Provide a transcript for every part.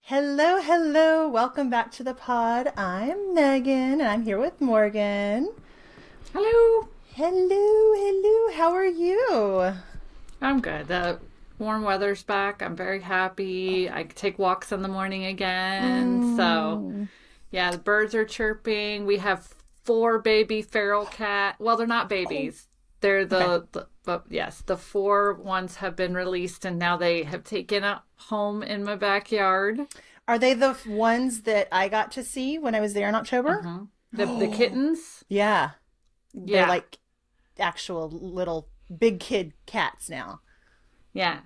Hello, hello. Welcome back to the pod. I'm Megan and I'm here with Morgan. Hello. Hello, hello. How are you? I'm good. The warm weather's back. I'm very happy. I take walks in the morning again. So, Mm. yeah, the birds are chirping. We have four baby feral cat. Well, they're not Oh, babies. They're okay. but yes, the four ones have been released and now they have taken a home in my backyard. Are they the ones that I got to see when I was there in October? Uh-huh. The Oh, kittens. yeah. They're Yeah. like actual little big kid cats now. Yeah.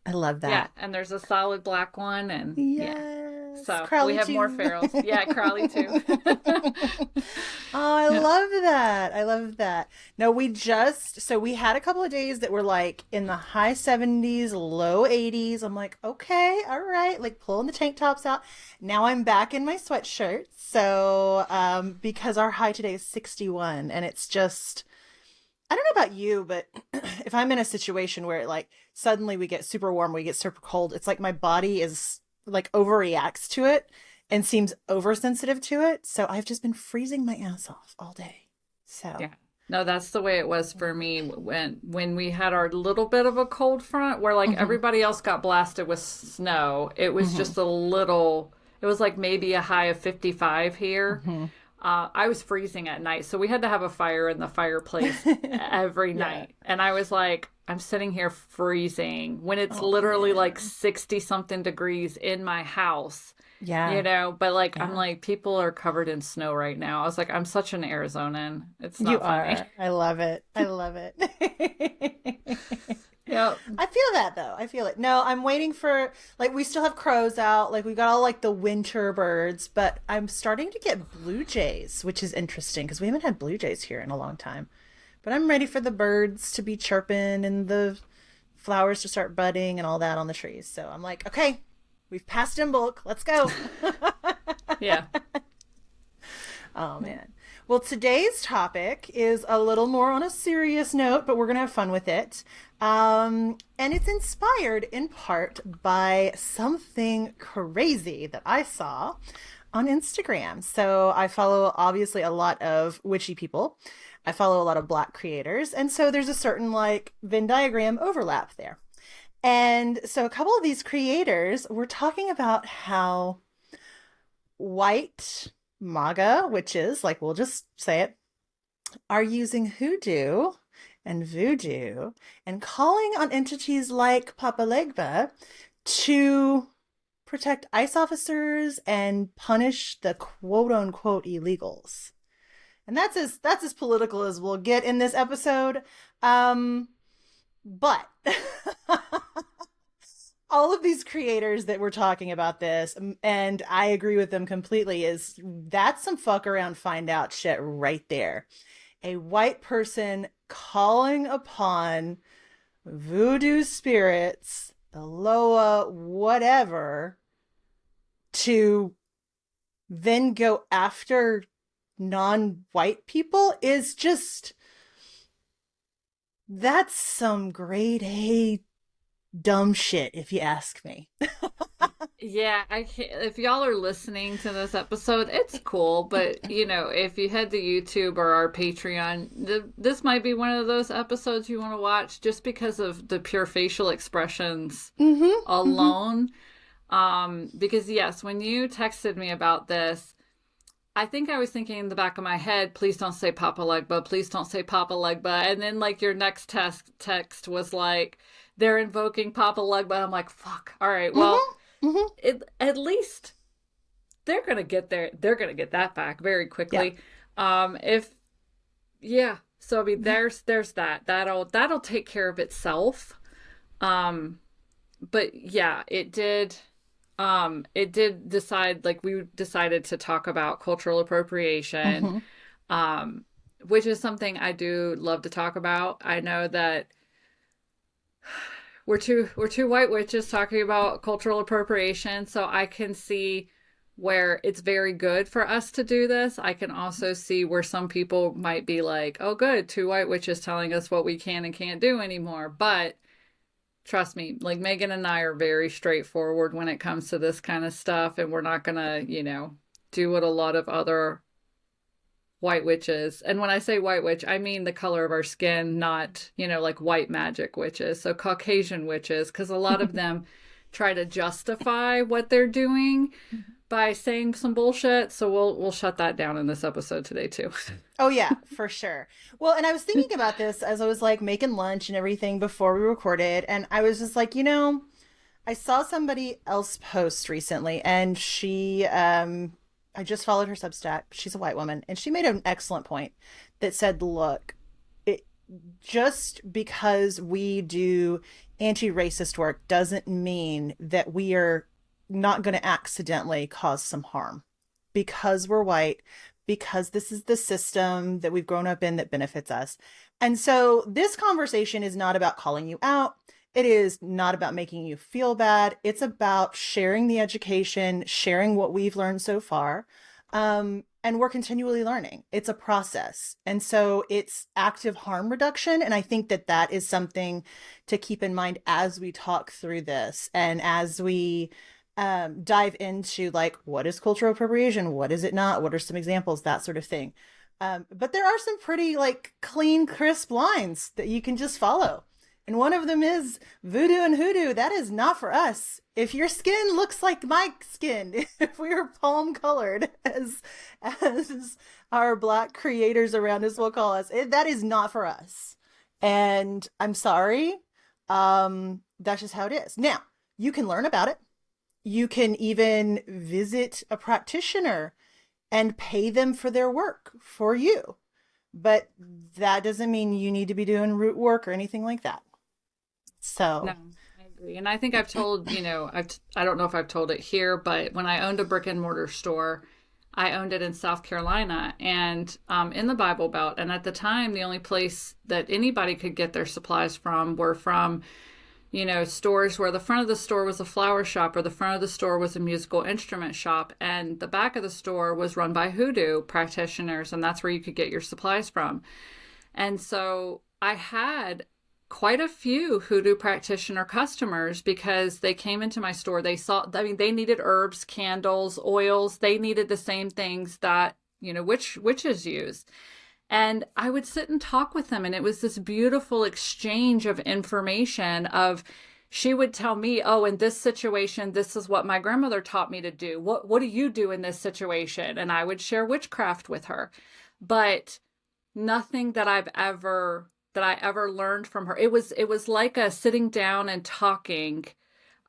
I love Yeah, that. and there's a solid black one and yeah. Yes. So, we Crowley have more too. ferals. Yeah, Crowley too. Oh, I Yeah. love that. I love that. No, we had a couple of days that were like in the high 70s, low 80s. I'm like, okay, all right, like pulling the tank tops out. Now I'm back in my sweatshirt. So, because our high today is 61 and it's just, I don't know about you, but if I'm in a situation where like suddenly we get super warm, we get super cold, it's like my body is like overreacts to it and seems oversensitive to it. So I've just been freezing my ass off all day. So, Yeah. No, that's the way it was for me when we had our little bit of a cold front where like hmm everybody else got blasted with snow. It was hmm just a little, it was like maybe a high of 55 here. hmm I was freezing at night, so we had to have a fire in the fireplace every yeah. night. And I was like, I'm sitting here freezing when it's Oh literally like man. 60 something degrees in my house. Yeah. But like I'm Yeah. like people are covered in snow right now. I was like I'm such an Arizonan. It's You not funny. are. I love it. I love it. Yep. I feel that though. I feel it. No, I'm waiting for like we still have crows out. Like we got all like the winter birds, but I'm starting to get blue jays, which is interesting because we haven't had blue jays here in a long time. But I'm ready for the birds to be chirping and the flowers to start budding and all that on the trees. So I'm like, okay, we've passed in bulk. Let's go. Yeah. Oh man. Well, today's topic is a little more on a serious note, but we're going to have fun with it. And it's inspired in part by something crazy that I saw on Instagram. So I follow obviously a lot of witchy people. I follow a lot of black creators. And so there's a certain like Venn diagram overlap there. And so a couple of these creators were talking about how white MAGA witches, like we'll just say it, are using hoodoo and voodoo and calling on entities like Papa Legba to protect ICE officers and punish the quote unquote illegals. And that's as political as we'll get in this episode. But all of these creators that were talking about this, and I agree with them completely, is that's some fuck around find out shit right there. A white person calling upon voodoo spirits, the Loa, whatever, to then go after non white people is just, that's some grade A dumb shit, if you ask me. Yeah, I can't, if y'all are listening to this episode, it's cool, but if you head to YouTube or our Patreon, this might be one of those episodes you want to watch just because of the pure facial expressions Mm-hmm. Mm-hmm. alone. Because yes, when you texted me about this, I think I was thinking in the back of my head, please don't say Papa Legba, please don't say Papa Legba. And then like your next text was like, they're invoking Papa Legba. I'm like, fuck. All right, well, Mm-hmm. Mm-hmm. at least they're gonna get that back very Yeah. quickly. If yeah, so I mean Yeah. there's that. That'll take care of itself. Um, but yeah, it did decide like we decided to talk about cultural appropriation, Mm-hmm. um, which is something I do love to talk about. I know that we're two white witches talking about cultural appropriation, so I can see where it's very good for us to do this. I can also see where some people might be like, "Oh, good, two white witches telling us what we can and can't do anymore." But trust me, like Megan and I are very straightforward when it comes to this kind of stuff, and we're not gonna, do what a lot of other white witches. And when I say white witch, I mean the color of our skin, not, like white magic witches. So Caucasian witches, because a lot of them try to justify what they're doing by saying some bullshit. So we'll shut that down in this episode today too. Oh yeah, for sure. Well, and I was thinking about this as I was like making lunch and everything before we recorded, and I was just like, I saw somebody else post recently, and I just followed her Substack. She's a white woman, and she made an excellent point that said, look, it, just because we do anti-racist work doesn't mean that we are not going to accidentally cause some harm because we're white, because this is the system that we've grown up in that benefits us. And so this conversation is not about calling you out. It is not about making you feel bad. It's about sharing the education, sharing what we've learned so far. And we're continually learning. It's a process. And so it's active harm reduction. And I think that that is something to keep in mind as we talk through this and as we dive into like, what is cultural appropriation? What is it not? What are some examples? That sort of thing. But there are some pretty like clean, crisp lines that you can just follow. And one of them is voodoo and hoodoo. That is not for us. If your skin looks like my skin, if we are palm colored, as our Black creators around us will call us, that is not for us. And I'm sorry. That's just how it is. Now, you can learn about it. You can even visit a practitioner and pay them for their work for you. But that doesn't mean you need to be doing root work or anything like that. So no, I agree. And I think I've told, I don't know if I've told it here, but when I owned a brick and mortar store, I owned it in South Carolina and in the Bible Belt. And at the time, the only place that anybody could get their supplies from were from, stores where the front of the store was a flower shop or the front of the store was a musical instrument shop. And the back of the store was run by hoodoo practitioners. And that's where you could get your supplies from. And so I had quite a few hoodoo practitioner customers because they came into my store. They they needed herbs, candles, oils. They needed the same things that, witches use. And I would sit and talk with them. And it was this beautiful exchange of information she would tell me, oh, in this situation, this is what my grandmother taught me to do. What do you do in this situation? And I would share witchcraft with her. But nothing that I ever learned from her. It was like a sitting down and talking,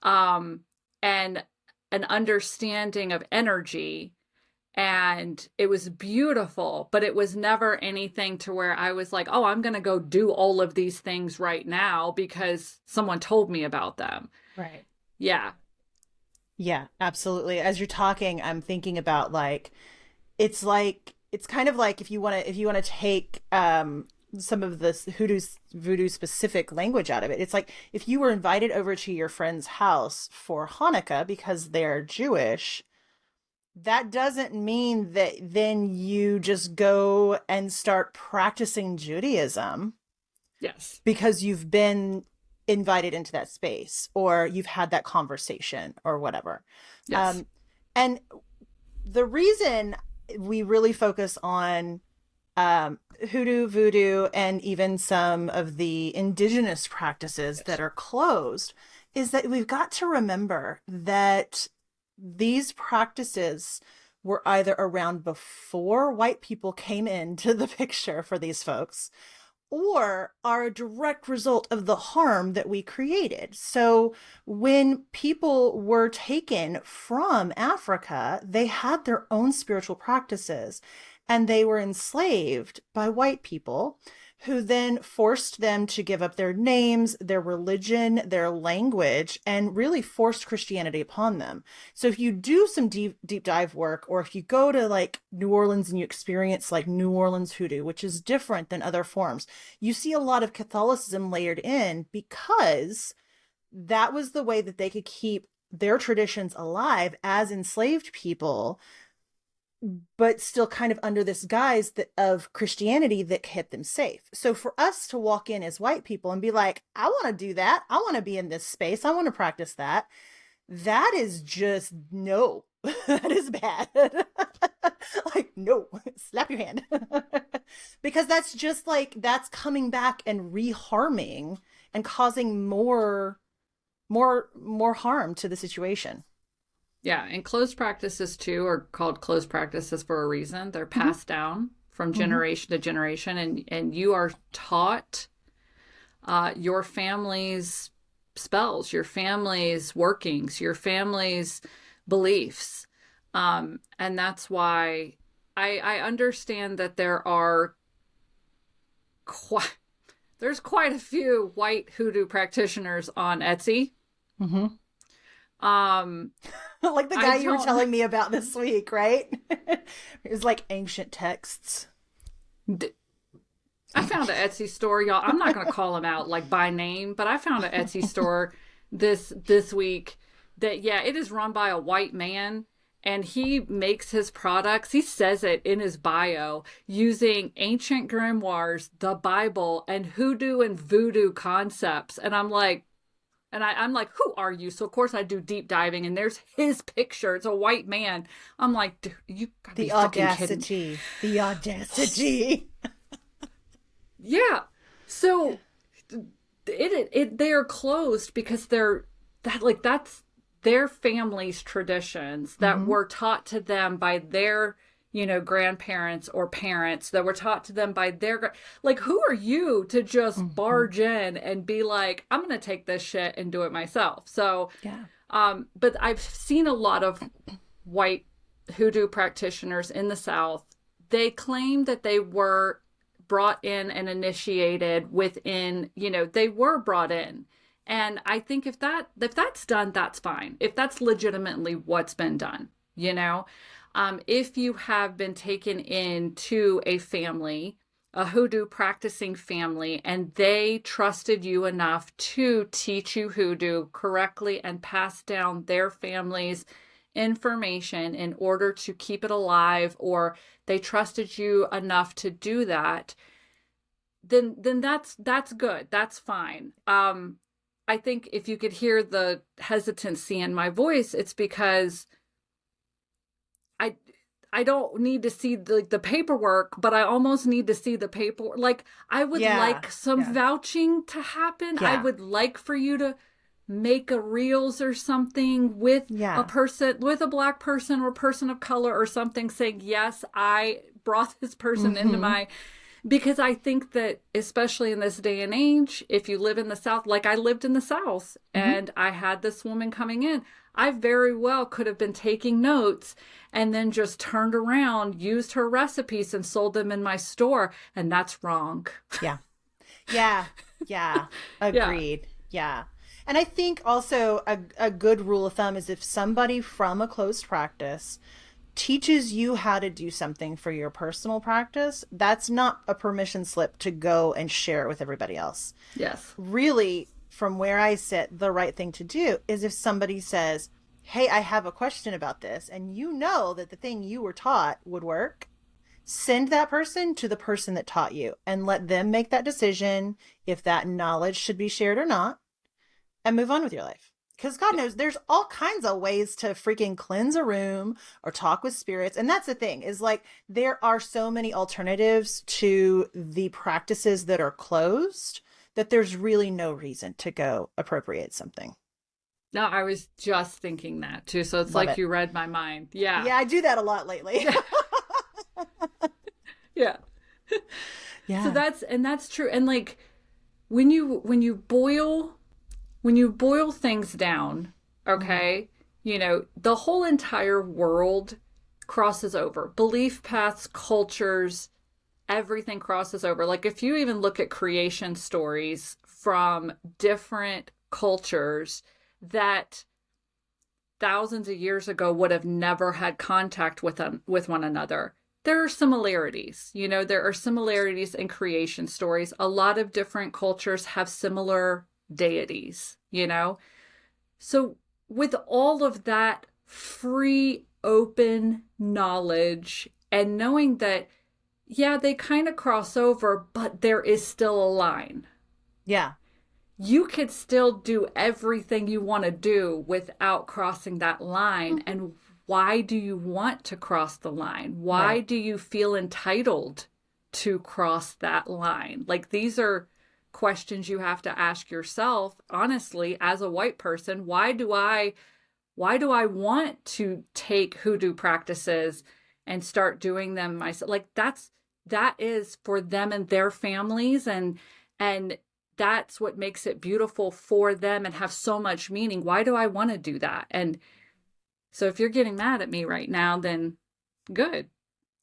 and an understanding of energy. And it was beautiful, but it was never anything to where I was like, oh, I'm going to go do all of these things right now because someone told me about them. right. Yeah. Yeah, absolutely. As you're talking, I'm thinking about it's kind of like if you want to take some of this voodoo specific language out of it. It's like if you were invited over to your friend's house for Hanukkah because they're Jewish, that doesn't mean that then you just go and start practicing Judaism. Yes. Because you've been invited into that space or you've had that conversation or whatever. Yes. And the reason we really focus on hoodoo, voodoo, and even some of the indigenous practices that are closed is that we've got to remember that these practices were either around before white people came into the picture for these folks or are a direct result of the harm that we created. So when people were taken from Africa, they had their own spiritual practices and they were enslaved by white people who then forced them to give up their names, their religion, their language, and really forced Christianity upon them. So if you do some deep dive work, or if you go to like New Orleans and you experience like New Orleans hoodoo, which is different than other forms, you see a lot of Catholicism layered in because that was the way that they could keep their traditions alive as enslaved people but still kind of under this guise of Christianity that kept them safe. So for us to walk in as white people and be like, I want to do that. I want to be in this space. I want to practice that. That is just no. That is bad. Like, no, slap your hand. Because that's just like, that's coming back and reharming and causing more harm to the situation. Yeah, and closed practices too are called closed practices for a reason. They're passed down from generation to generation, and you are taught your family's spells, your family's workings, your family's beliefs. And that's why I understand that there's quite a few white hoodoo practitioners on Etsy. Mm-hmm. Like the guy you were telling me about this week, right? It was like ancient texts. I found an Etsy store, y'all. I'm not going to call them out like by name, but I found an Etsy store this week that, yeah, it is run by a white man, and he makes his products. He says it in his bio using ancient grimoires, the Bible, and hoodoo and voodoo concepts. And I'm like, who are you? So of course I do deep diving, and there's his picture. It's a white man. I'm like, dude, you gotta be fucking kidding me. The audacity. Yeah. So they are closed because that's their family's traditions that were taught to them by their, grandparents or parents, that were taught to them by their, like, who are you to just barge in and be like, I'm going to take this shit and do it myself. So, yeah. But I've seen a lot of white hoodoo practitioners in the South. They claim that they were brought in and initiated within, they were brought in. And I think if that's done, that's fine. If that's legitimately what's been done, if you have been taken into a family, a hoodoo practicing family, and they trusted you enough to teach you hoodoo correctly and pass down their family's information in order to keep it alive, or they trusted you enough to do that, then that's good. That's fine. I think if you could hear the hesitancy in my voice, it's because I don't need to see the paperwork, but I almost need to see the paperwork. Like, I would like some vouching to happen. Yeah. I would like for you to make a reels or something with a person, with a Black person or person of color or something, saying, yes, I brought this person into my... Because I think that, especially in this day and age, if you live in the South, like I lived in the South, and I had this woman coming in, I very well could have been taking notes and then just turned around, used her recipes, and sold them in my store. And that's wrong. Yeah. Agreed. Yeah. And I think also a good rule of thumb is if somebody from a closed practice teaches you how to do something for your personal practice, that's not a permission slip to go and share it with everybody else. Yes. Really, from where I sit, the right thing to do is if somebody says, hey, I have a question about this, and you know that the thing you were taught would work, send that person to the person that taught you and let them make that decision if that knowledge should be shared or not, and move on with your life. Because God knows there's all kinds of ways to freaking cleanse a room or talk with spirits. And that's the thing, is like, there are so many alternatives to the practices that are closed that there's really no reason to go appropriate something. No, I was just thinking that too. So it's like you read my mind. Yeah. Yeah, I do that a lot lately. Yeah. Yeah. So that's true. And like, when you boil things down, okay, the whole entire world crosses over. Belief paths, cultures, everything crosses over. Like, if you even look at creation stories from different cultures that thousands of years ago would have never had contact with one another, there are similarities. There are similarities in creation stories. A lot of different cultures have similar deities, So with all of that free, open knowledge and knowing that, yeah, they kind of cross over, but there is still a line. Yeah. You could still do everything you want to do without crossing that line. Mhm. And why do you want to cross the line? Why Right. do you feel entitled to cross that line? Like, these are questions you have to ask yourself, honestly, as a white person. Why do I want to take hoodoo practices and start doing them myself? Like, that is for them and their families, and that's what makes it beautiful for them and have so much meaning. Why do I want to do that? And so if you're getting mad at me right now, then good.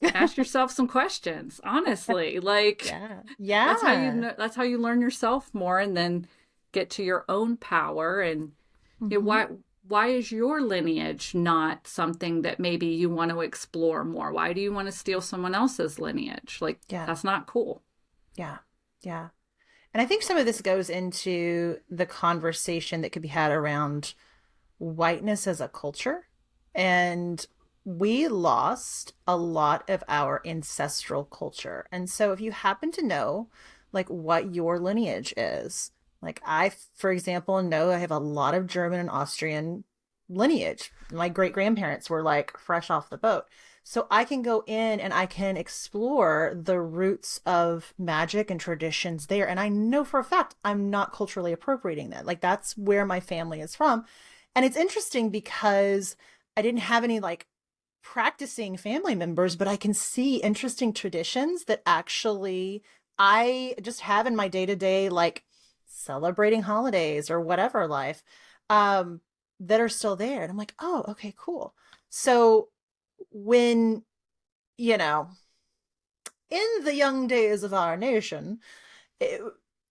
Ask yourself some questions, honestly. Like, Yeah. that's how you Yeah. know, that's how you learn yourself more and then get to your own power. And you know, Hmm. why is your lineage not something that maybe you want to explore more? Why do you want to steal someone else's lineage? Like, Yeah. that's not cool. Yeah. Yeah. And I think some of this goes into the conversation that could be had around whiteness as a culture. And we lost a lot of our ancestral culture. And so if you happen to know like what your lineage is, like I, for example, know I have a lot of German and Austrian lineage. My great grandparents were like fresh off the boat. So I can go in and I can explore the roots of magic and traditions there. And I know for a fact I'm not culturally appropriating that. Like that's where my family is from. And it's interesting because I didn't have any like practicing family members, but I can see interesting traditions that actually I just have in my day to day, like celebrating holidays or whatever life, um, that are still there. And I'm like, oh, okay, cool. So when, you know, in the young days of our nation, it,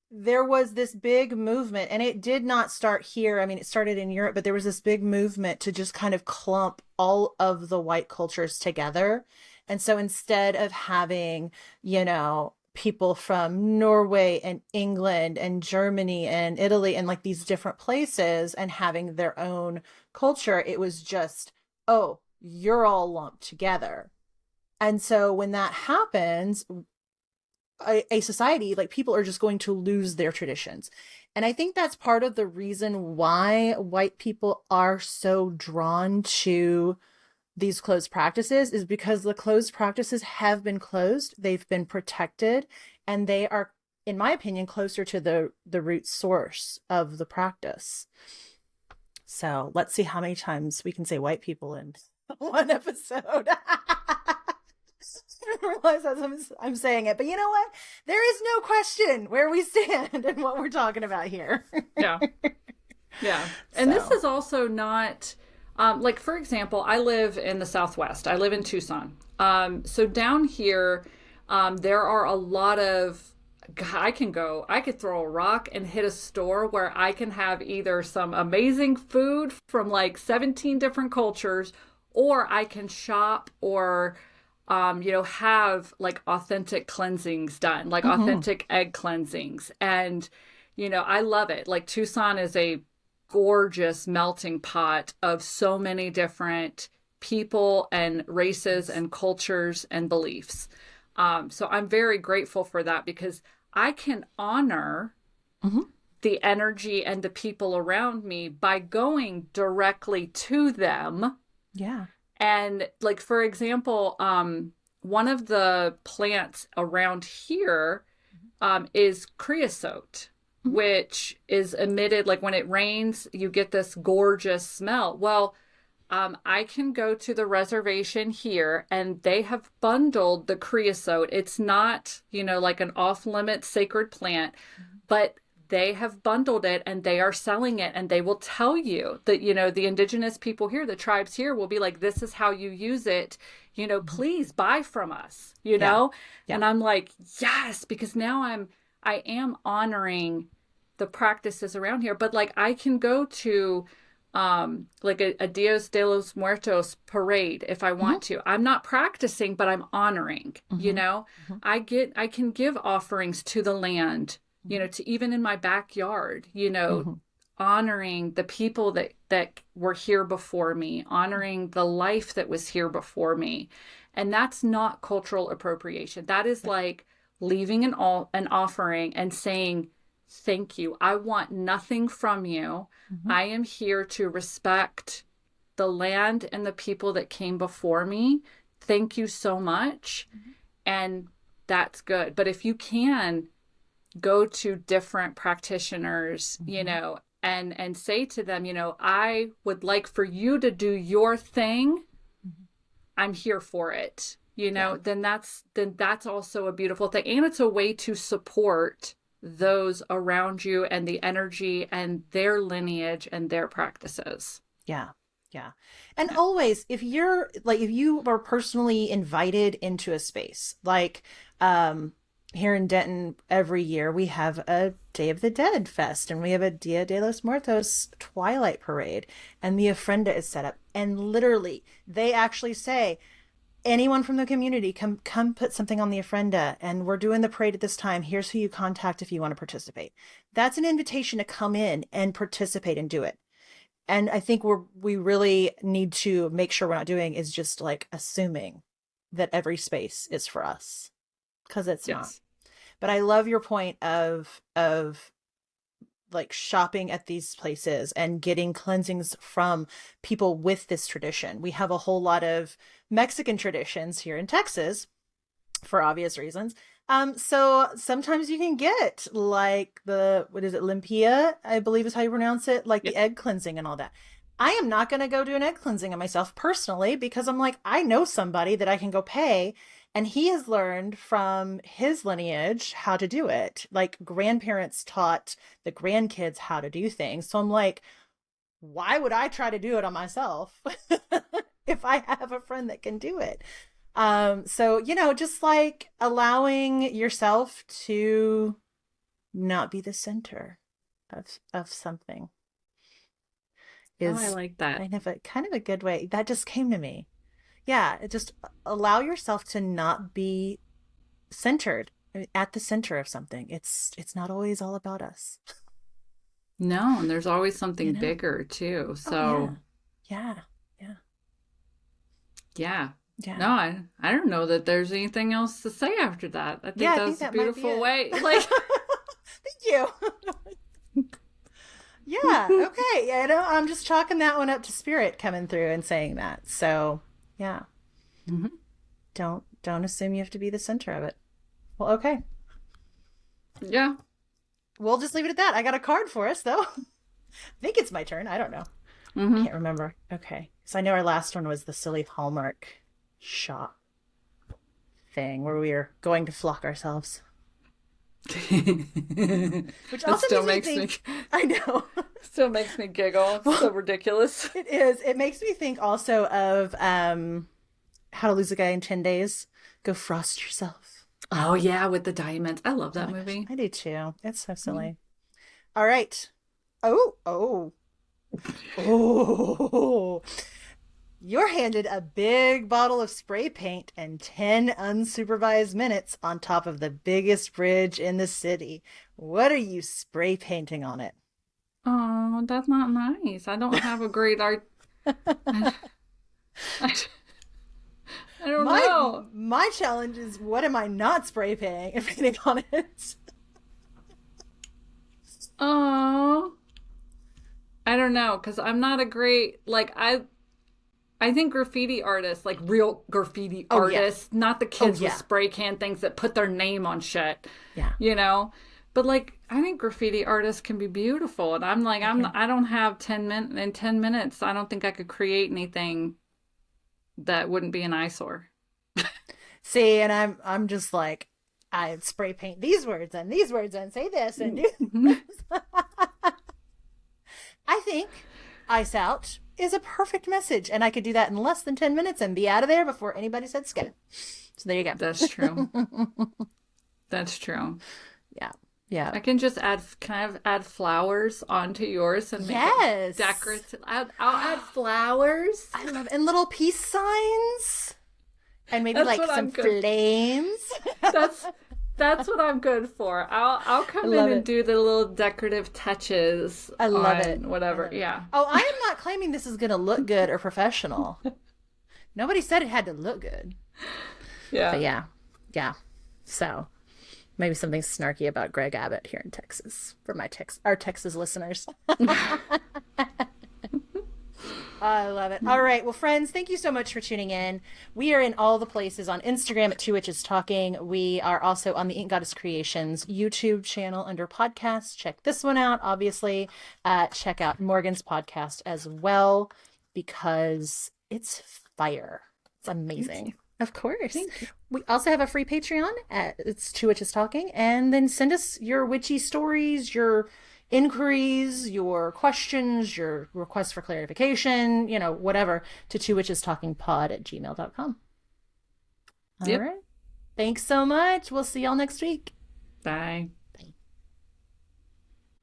there was this big movement, and it did not start here. I mean, it started in Europe, but there was this big movement to just kind of clump all of the white cultures together. And so instead of having, people from Norway and England and Germany and Italy and like these different places and having their own culture, it was just, oh, you're all lumped together. And so when that happens, a society, like people are just going to lose their traditions. And I think that's part of the reason why white people are so drawn to these closed practices is because the closed practices have been closed, they've been protected, and they are, in my opinion, closer to the root source of the practice. So let's see how many times we can say white people in one episode. I realize as I'm saying it, but you know what? There is no question where we stand and what we're talking about here. Yeah. Yeah. And this So, is also not, like, for example, I live in the Southwest. I live in Tucson. So down here, there are a lot of, I could throw a rock and hit a store where I can have either some amazing food from like 17 different cultures, or I can shop or, have like authentic cleansings done, like mhm. authentic egg cleansings. And, I love it. Like, Tucson is a gorgeous melting pot of so many different people and races Yes. and cultures and beliefs. So I'm very grateful for that because I can honor Mhm. the energy and the people around me by going directly to them. Yeah. And, like, for example, one of the plants around here is creosote, Mhm. which is emitted, like when it rains, you get this gorgeous smell. Well, I can go to the reservation here and they have bundled the creosote. It's not, like an off limit sacred plant, but they have bundled it and they are selling it, and they will tell you that, the indigenous people here, the tribes here will be like, this is how you use it, Mhm. please buy from us, Yeah. Yeah. and I'm like, yes, because now I am honoring the practices around here. But like, I can go to like a Dios de los Muertos parade if I Mhm. want to. I'm not practicing, but I'm honoring, Mhm. Mhm. I can give offerings to the land, Mhm. to even in my backyard, Mhm. honoring the people that were here before me, honoring the life that was here before me. And that's not cultural appropriation. That is like leaving an offering and saying, thank you. I want nothing from you. Mm-hmm. I am here to respect the land and the people that came before me. Thank you so much. Mm-hmm. And that's good. But if you can go to different practitioners, Mm-hmm. you know, and say to them, you know, I would like for you to do your thing. Mm-hmm. I'm here for it. You know, then that's also a beautiful thing. And it's a way to support those around you and the energy and their lineage and their practices. Yeah. Yeah. And always, if you are personally invited into a space, like here in Denton, every year we have a Day of the Dead fest and we have a Dia de los Muertos Twilight Parade, and the ofrenda is set up. And literally, they actually say, anyone from the community, come put something on the ofrenda, and we're doing the parade at this time. Here's who you contact if you want to participate. That's an invitation to come in and participate and do it. And I think we really need to make sure we're not doing is just like assuming that every space is for us, because it's not. But I love your point of like shopping at these places and getting cleansings from people with this tradition. We have a whole lot of Mexican traditions here in Texas for obvious reasons. So sometimes you can get like what is it, limpia, I believe is how you pronounce it, like the egg cleansing and all that. I am not going to go do an egg cleansing on myself personally, because I'm like, I know somebody that I can go pay, and he has learned from his lineage how to do it. Like grandparents taught the grandkids how to do things. So I'm like, why would I try to do it on myself if I have a friend that can do it? So, you know, just like allowing yourself to not be the center of something is I like that. kind of a good way. That just came to me. Yeah, just allow yourself to not be centered at the center of something. It's not always all about us. No, and there's always something bigger too. So yeah. No, I don't know that there's anything else to say after that. I think that's a beautiful way. Like, thank you. Yeah. Okay. Yeah. I'm just chalking that one up to spirit coming through and saying that. So, yeah. Mm-hmm. Don't assume you have to be the center of it. Well, okay. Yeah. We'll just leave it at that. I got a card for us, though. I think it's my turn. I don't know. Mm-hmm. I can't remember. Okay. So I know our last one was the silly Hallmark shop thing where we were going to flock ourselves. Which also still makes me think, I know. Still makes me giggle. It's so ridiculous. It is. It makes me think also of How to Lose a Guy in 10 Days. Go frost yourself. Oh, yeah, with the diamonds. I love that movie. Gosh, I do too. It's so silly. Mm-hmm. All right. Oh. You're handed a big bottle of spray paint and 10 unsupervised minutes on top of the biggest bridge in the city. What are you spray painting on it? Oh, that's not nice. I don't have a great art. I don't know. My challenge is, what am I not spray painting on it? Oh, I don't know, because I'm not a great, like, I think graffiti artists, like real graffiti artists, not the kids with spray can things that put their name on shit. Yeah. You know? But like, I think graffiti artists can be beautiful. And I'm like, I don't have 10 minutes. I don't think I could create anything that wouldn't be an eyesore. See, and I'm just like, I spray paint these words and say this and do this. I think ice out is a perfect message, and I could do that in less than 10 minutes and be out of there before anybody said skip. So there you go. That's true. That's true. Yeah. I can just add flowers onto yours and make it decorative. I'll add flowers. I love it. And little peace signs. And maybe like some flames. That's what I'm good for. I'll I come in love and it. do the little decorative touches I love it. on I whatever. love it. Yeah. Oh, I am not claiming this is going to look good or professional. Nobody said it had to look good. But Yeah. yeah, yeah. So maybe something snarky about Greg Abbott here in Texas for our Texas listeners. I love it. All right. Well, friends, thank you so much for tuning in. We are in all the places on Instagram at Two Witches Talking. We are also on the Ink Goddess Creations YouTube channel under podcasts. Check this one out, obviously. Check out Morgan's podcast as well because it's fire. It's amazing. Of course. Thank you. We also have a free Patreon it's Two Witches Talking. And then send us your witchy stories, your inquiries, your questions, your requests for clarification, whatever, to twowitchestalkingpod@gmail.com. All Yep. right. Thanks so much. We'll see y'all next week. Bye.